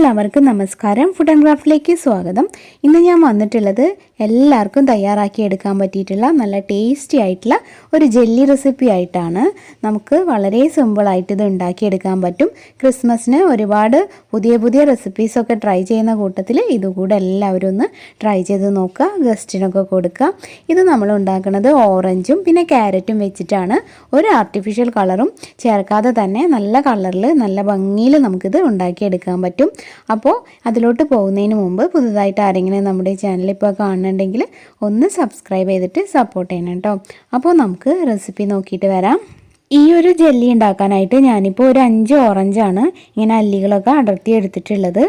എല്ലാവർക്കും നമസ്കാരം. Food and ക്രാഫ്റ്റിലേക്ക് സ്വാഗതം. ഇന്ന് ഞാൻ വന്നിട്ടുള്ളത് എല്ലാവർക്കും തയ്യാറാക്കി എടുക്കാൻ പറ്റിയിട്ടുള്ള നല്ല ടേസ്റ്റി ആയിട്ടുള്ള ഒരു ജെല്ലി റെസിപ്പി ആയിട്ടാണ്. നമുക്ക് വളരെ സിമ്പിളായിട്ട് ഇത് ഉണ്ടാക്കിയെടുക്കാൻ പറ്റും. ക്രിസ്മസിന് ഒരുപാട് പുതിയ റെസിപ്പീസൊക്കെ ട്രൈ ചെയ്യുന്ന കൂട്ടത്തിൽ ഇതുകൂടെ എല്ലാവരും ഒന്ന് ട്രൈ ചെയ്ത് നോക്കുക, ഗസ്റ്റിനൊക്കെ കൊടുക്കുക. ഇത് നമ്മൾ ഉണ്ടാക്കുന്നത് ഓറഞ്ചും പിന്നെ ക്യാരറ്റും വെച്ചിട്ടാണ്. ഒരു ആർട്ടിഫിഷ്യൽ കളറും ചേർക്കാതെ തന്നെ നല്ല കളറിൽ നല്ല ഭംഗിയിൽ നമുക്കിത് ഉണ്ടാക്കിയെടുക്കാൻ പറ്റും. അപ്പോൾ അതിലോട്ട് പോകുന്നതിന് മുമ്പ് പുതുതായിട്ട് ആരെങ്കിലും നമ്മുടെ ചാനൽ ഇപ്പോൾ കാണുന്നുണ്ടെങ്കിൽ ഒന്ന് സബ്സ്ക്രൈബ് ചെയ്തിട്ട് സപ്പോർട്ട് ചെയ്യണം കേട്ടോ. അപ്പോൾ നമുക്ക് റെസിപ്പി നോക്കിയിട്ട് വരാം. ഈ ഒരു ജെല്ലി ഉണ്ടാക്കാനായിട്ട് ഞാനിപ്പോൾ ഒരു 5 ഓറഞ്ചാണ് ഇങ്ങനെ അല്ലികളൊക്കെ അടർത്തി എടുത്തിട്ടുള്ളത്.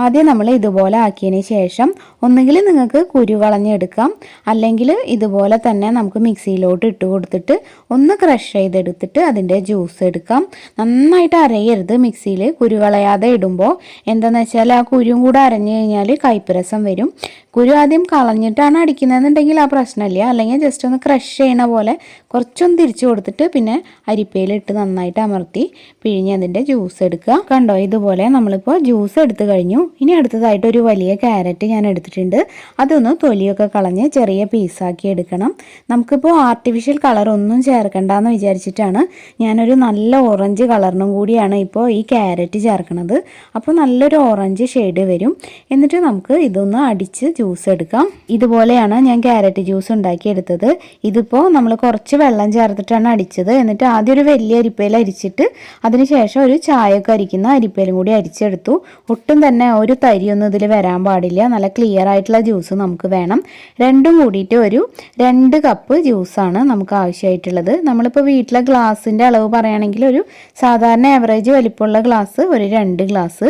ആദ്യം നമ്മൾ ഇതുപോലെ ആക്കിയതിന് ശേഷം ഒന്നുകിൽ നിങ്ങൾക്ക് കുരു കളഞ്ഞെടുക്കാം, അല്ലെങ്കിൽ ഇതുപോലെ തന്നെ നമുക്ക് മിക്സിയിലോട്ട് ഇട്ട് കൊടുത്തിട്ട് ഒന്ന് ക്രഷ് ചെയ്തെടുത്തിട്ട് അതിൻ്റെ ജ്യൂസ് എടുക്കാം. നന്നായിട്ട് അരയരുത് മിക്സിയിൽ, കുരു കളയാതെ ഇടുമ്പോൾ. എന്താണെന്ന് വെച്ചാൽ ആ കുരുവും കൂടെ അരഞ്ഞു കഴിഞ്ഞാൽ കയ്പ്പ് വരും. കുരു ആദ്യം കളഞ്ഞിട്ടാണ് അടിക്കുന്നതെന്നുണ്ടെങ്കിൽ ആ പ്രശ്നമില്ല, അല്ലെങ്കിൽ ജസ്റ്റ് ഒന്ന് ക്രഷ് ചെയ്യണ പോലെ കുറച്ചൊന്ന് തിരിച്ചു കൊടുത്തിട്ട് പിന്നെ അരിപ്പയിലിട്ട് നന്നായിട്ട് അമർത്തി പിഴിഞ്ഞ് അതിൻ്റെ ജ്യൂസ് എടുക്കുക. കണ്ടോ, ഇതുപോലെ നമ്മളിപ്പോൾ ജ്യൂസ് എടുത്തു കഴിഞ്ഞു. ഇനി അടുത്തതായിട്ട് ഒരു വലിയ ക്യാരറ്റ് ഞാൻ എടുത്തിട്ടുണ്ട്. അതൊന്ന് തൊലിയൊക്കെ കളഞ്ഞ് ചെറിയ പീസാക്കി എടുക്കണം. നമുക്കിപ്പോൾ ആർട്ടിഫിഷ്യൽ കളറൊന്നും ചേർക്കണ്ടെന്ന് വിചാരിച്ചിട്ടാണ് ഞാനൊരു നല്ല ഓറഞ്ച് കളറിനും കൂടിയാണ് ഇപ്പോൾ ഈ ക്യാരറ്റ് ചേർക്കണത്. അപ്പോൾ നല്ലൊരു ഓറഞ്ച് ഷെയ്ഡ് വരും. എന്നിട്ട് നമുക്ക് ഇതൊന്ന് അടിച്ച് ജ്യൂസ് എടുക്കാം. ഇതുപോലെയാണ് ഞാൻ ക്യാരറ്റ് ജ്യൂസ് ഉണ്ടാക്കിയെടുത്തത്. ഇതിപ്പോൾ നമ്മൾ കുറച്ച് വെള്ളം ചേർത്തിട്ടാണ് അടിച്ചത്. എന്നിട്ട് ആദ്യം ഒരു വലിയ അരിപ്പയിൽ അരിച്ചിട്ട് അതിനുശേഷം ഒരു ചായയൊക്കെ അരിക്കുന്ന അരിപ്പയിലും കൂടി അരിച്ചെടുത്തു. ഒട്ടും തന്നെ ഒരു തരിയൊന്നും ഇതിൽ വരാൻ പാടില്ല. നല്ല ക്ലിയർ ആയിട്ടുള്ള ജ്യൂസ് നമുക്ക് വേണം. രണ്ടും കൂടിയിട്ട് ഒരു 2 കപ്പ് ജ്യൂസാണ് നമുക്ക് ആവശ്യമായിട്ടുള്ളത്. നമ്മളിപ്പോൾ വീട്ടിലെ ഗ്ലാസിൻ്റെ അളവ് പറയുകയാണെങ്കിൽ ഒരു സാധാരണ ആവറേജ് വലിപ്പമുള്ള ഗ്ലാസ് ഒരു 2 ഗ്ലാസ്.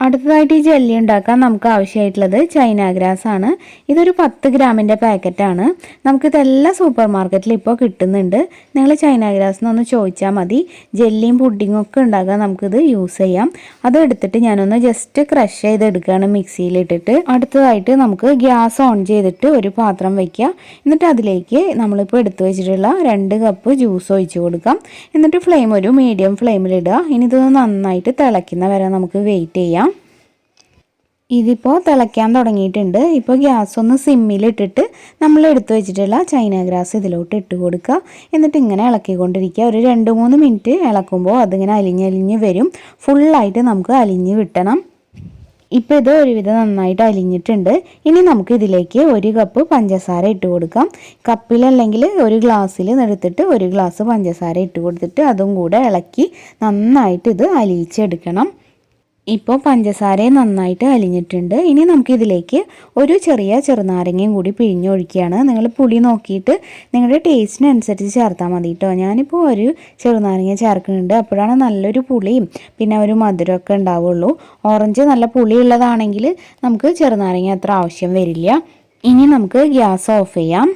അടുത്തതായിട്ട് ഈ ജെല്ലി ഉണ്ടാക്കാൻ നമുക്ക് ആവശ്യമായിട്ടുള്ളത് ചൈന ഗ്രാസ് ആണ്. ഇതൊരു 10 ഗ്രാമിൻ്റെ പാക്കറ്റാണ്. നമുക്കിതെല്ലാം സൂപ്പർ മാർക്കറ്റിൽ ഇപ്പോൾ കിട്ടുന്നുണ്ട്. നിങ്ങൾ ചൈന ഗ്രാസിനൊന്ന് ചോദിച്ചാൽ മതി. ജെല്ലിയും പുഡിങ്ങും ഒക്കെ ഉണ്ടാക്കാൻ നമുക്കിത് യൂസ് ചെയ്യാം. അത് എടുത്തിട്ട് ഞാനൊന്ന് ജസ്റ്റ് ക്രഷ് ചെയ്തെടുക്കുകയാണ് മിക്സിയിലിട്ടിട്ട്. അടുത്തതായിട്ട് നമുക്ക് ഗ്യാസ് ഓൺ ചെയ്തിട്ട് ഒരു പാത്രം വയ്ക്കുക. എന്നിട്ട് അതിലേക്ക് നമ്മളിപ്പോൾ എടുത്തു വെച്ചിട്ടുള്ള 2 കപ്പ് ജ്യൂസ് ഒഴിച്ച് കൊടുക്കാം. എന്നിട്ട് ഫ്ലെയിം ഒരു മീഡിയം ഫ്ലെയിമിലിടുക. ഇനി ഇത് നന്നായിട്ട് തിളയ്ക്കുന്ന വരെ നമുക്ക് വെയിറ്റ് ചെയ്യാം. ഇതിപ്പോൾ തിളയ്ക്കാൻ തുടങ്ങിയിട്ടുണ്ട്. ഇപ്പോൾ ഗ്യാസ് ഒന്ന് സിമ്മിലിട്ടിട്ട് നമ്മൾ എടുത്തു വെച്ചിട്ടുള്ള ചൈന ഗ്രാസ് ഇതിലോട്ട് ഇട്ട് കൊടുക്കുക. എന്നിട്ട് ഇങ്ങനെ ഇളക്കിക്കൊണ്ടിരിക്കുക. ഒരു 2-3 മിനിറ്റ് ഇളക്കുമ്പോൾ അതിങ്ങനെ അലിഞ്ഞ് വരും. ഫുള്ളായിട്ട് നമുക്ക് അലിഞ്ഞ് കിട്ടണം. ഇപ്പോൾ ഇത് ഒരുവിധം നന്നായിട്ട് അലിഞ്ഞിട്ടുണ്ട്. ഇനി നമുക്ക് ഇതിലേക്ക് 1 കപ്പ് പഞ്ചസാര ഇട്ട് കൊടുക്കാം. കപ്പിലല്ലെങ്കിൽ ഒരു ഗ്ലാസ്സിൽ എടുത്തിട്ട് 1 ഗ്ലാസ് പഞ്ചസാര ഇട്ട് കൊടുത്തിട്ട് അതും കൂടെ ഇളക്കി നന്നായിട്ട് ഇത് അലിയിച്ചെടുക്കണം. ഇപ്പോൾ പഞ്ചസാരയും നന്നായിട്ട് അലിഞ്ഞിട്ടുണ്ട്. ഇനി നമുക്കിതിലേക്ക് ഒരു ചെറുനാരങ്ങയും കൂടി പിഴിഞ്ഞൊഴിക്കുകയാണ്. നിങ്ങൾ പുളി നോക്കിയിട്ട് നിങ്ങളുടെ ടേസ്റ്റിനനുസരിച്ച് ചേർത്താൽ മതി കേട്ടോ. ഞാനിപ്പോൾ ഒരു ചെറുനാരങ്ങ ചേർക്കുന്നുണ്ട്. അപ്പോഴാണ് നല്ലൊരു പുളിയും പിന്നെ ഒരു മധുരമൊക്കെ ഉണ്ടാവുള്ളൂ. ഓറഞ്ച് നല്ല പുളിയുള്ളതാണെങ്കിൽ നമുക്ക് ചെറുനാരങ്ങ അത്ര ആവശ്യം വരില്ല. ഇനി നമുക്ക് ഗ്യാസ് ഓഫ് ചെയ്യാം.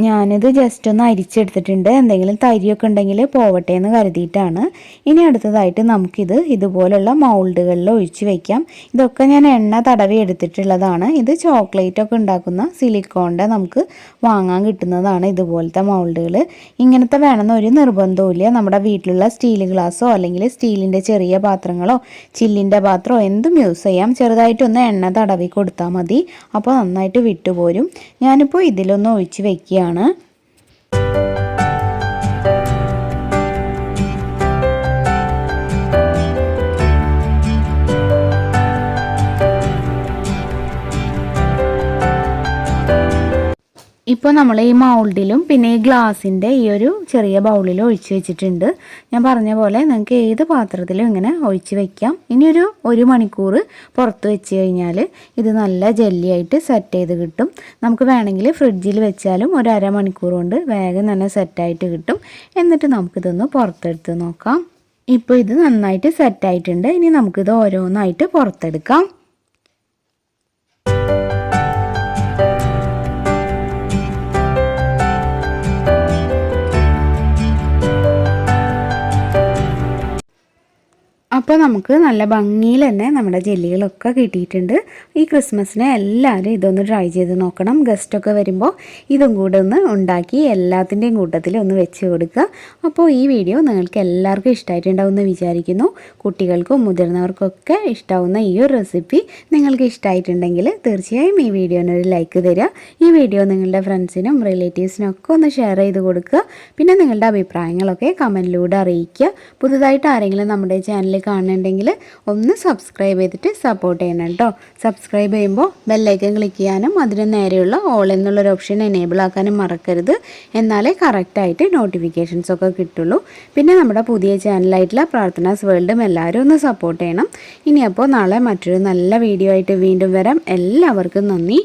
ഞാനിത് ജസ്റ്റ് ഒന്ന് അരിച്ചെടുത്തിട്ടുണ്ട്. എന്തെങ്കിലും തരിയൊക്കെ ഉണ്ടെങ്കിൽ പോവട്ടെ എന്ന് കരുതിയിട്ടാണ്. ഇനി അടുത്തതായിട്ട് നമുക്കിത് ഇതുപോലുള്ള മൗൾഡുകളിൽ ഒഴിച്ച് വയ്ക്കാം. ഇതൊക്കെ ഞാൻ എണ്ണ തടവി എടുത്തിട്ടുള്ളതാണ്. ഇത് ചോക്ലേറ്റൊക്കെ ഉണ്ടാക്കുന്ന സിലിക്കോണിൻ്റെ നമുക്ക് വാങ്ങാൻ കിട്ടുന്നതാണ് ഇതുപോലത്തെ മൗൾഡുകൾ. ഇങ്ങനത്തെ വേണമെന്ന് ഒരു നിർബന്ധവുമില്ല. നമ്മുടെ വീട്ടിലുള്ള സ്റ്റീൽ ഗ്ലാസ്സോ അല്ലെങ്കിൽ സ്റ്റീലിൻ്റെ ചെറിയ പാത്രങ്ങളോ ചില്ലിൻ്റെ പാത്രമോ എന്തും യൂസ് ചെയ്യാം. ചെറുതായിട്ടൊന്ന് എണ്ണ തടവി കൊടുത്താൽ മതി. അപ്പോൾ നന്നായിട്ട് വിട്ടുപോരും. ഞാനിപ്പോൾ ഇതിലൊന്ന് ഒഴിച്ച് വയ്ക്കുക. ഇപ്പോൾ നമ്മൾ ഈ മൗൾഡിലും പിന്നെ ഈ ഗ്ലാസിൻ്റെ ഈ ഒരു ചെറിയ ബൗളിലും ഒഴിച്ച് വെച്ചിട്ടുണ്ട്. ഞാൻ പറഞ്ഞ പോലെ നിങ്ങൾക്ക് ഏത് പാത്രത്തിലും ഇങ്ങനെ ഒഴിച്ച് വയ്ക്കാം. ഇനിയൊരു 1 മണിക്കൂർ പുറത്ത് വെച്ച് കഴിഞ്ഞാൽ ഇത് നല്ല ജെല്ലിയായിട്ട് സെറ്റ് ചെയ്ത് കിട്ടും. നമുക്ക് വേണമെങ്കിൽ ഫ്രിഡ്ജിൽ വെച്ചാലും ഒരു 1/2 മണിക്കൂർ കൊണ്ട് വേഗം തന്നെ സെറ്റായിട്ട് കിട്ടും. എന്നിട്ട് നമുക്കിതൊന്ന് പുറത്തെടുത്ത് നോക്കാം. ഇപ്പോൾ ഇത് നന്നായിട്ട് സെറ്റായിട്ടുണ്ട്. ഇനി നമുക്കിത് ഓരോന്നായിട്ട് പുറത്തെടുക്കാം. അപ്പോൾ ഇപ്പോൾ നമുക്ക് നല്ല ഭംഗിയിൽ തന്നെ നമ്മുടെ ജെല്ലികളൊക്കെ കിട്ടിയിട്ടുണ്ട്. ഈ ക്രിസ്മസിന് എല്ലാവരും ഇതൊന്ന് ട്രൈ ചെയ്ത് നോക്കണം. ഗസ്റ്റൊക്കെ വരുമ്പോൾ ഇതും കൂടെ ഒന്ന് ഉണ്ടാക്കി എല്ലാത്തിൻ്റെയും കൂട്ടത്തിൽ ഒന്ന് വെച്ച് കൊടുക്കുക. അപ്പോൾ ഈ വീഡിയോ നിങ്ങൾക്ക് എല്ലാവർക്കും ഇഷ്ടമായിട്ടുണ്ടാവുമെന്ന് വിചാരിക്കുന്നു. കുട്ടികൾക്കും മുതിർന്നവർക്കൊക്കെ ഇഷ്ടമാവുന്ന ഈ ഒരു റെസിപ്പി നിങ്ങൾക്ക് ഇഷ്ടമായിട്ടുണ്ടെങ്കിൽ തീർച്ചയായും ഈ വീഡിയോനൊരു ലൈക്ക് തരിക. ഈ വീഡിയോ നിങ്ങളുടെ ഫ്രണ്ട്സിനും റിലേറ്റീവ്സിനും ഒക്കെ ഒന്ന് ഷെയർ ചെയ്ത് കൊടുക്കുക. പിന്നെ നിങ്ങളുടെ അഭിപ്രായങ്ങളൊക്കെ കമൻറ്റിലൂടെ അറിയിക്കുക. പുതുതായിട്ട് ആരെങ്കിലും നമ്മുടെ ചാനൽ കാണുന്നുണ്ടെങ്കിൽ ഒന്ന് സബ്സ്ക്രൈബ് ചെയ്തിട്ട് സപ്പോർട്ട് ചെയ്യണം കേട്ടോ. സബ്സ്ക്രൈബ് ചെയ്യുമ്പോൾ ബെല്ലൈക്കൺ ക്ലിക്ക് ചെയ്യാനും അതിന് നേരെയുള്ള ഓൾ എന്നുള്ളൊരു ഓപ്ഷൻ എനേബിൾ ആക്കാനും മറക്കരുത്. എന്നാലേ കറക്റ്റായിട്ട് നോട്ടിഫിക്കേഷൻസൊക്കെ കിട്ടുള്ളൂ. പിന്നെ നമ്മുടെ പുതിയ ചാനലായിട്ടുള്ള പ്രാർത്ഥനാസ് വേൾഡും എല്ലാവരും ഒന്ന് സപ്പോർട്ട് ചെയ്യണം. ഇനി അപ്പോൾ നാളെ മറ്റൊരു നല്ല വീഡിയോ ആയിട്ട് വീണ്ടും വരാം. എല്ലാവർക്കും നന്ദി.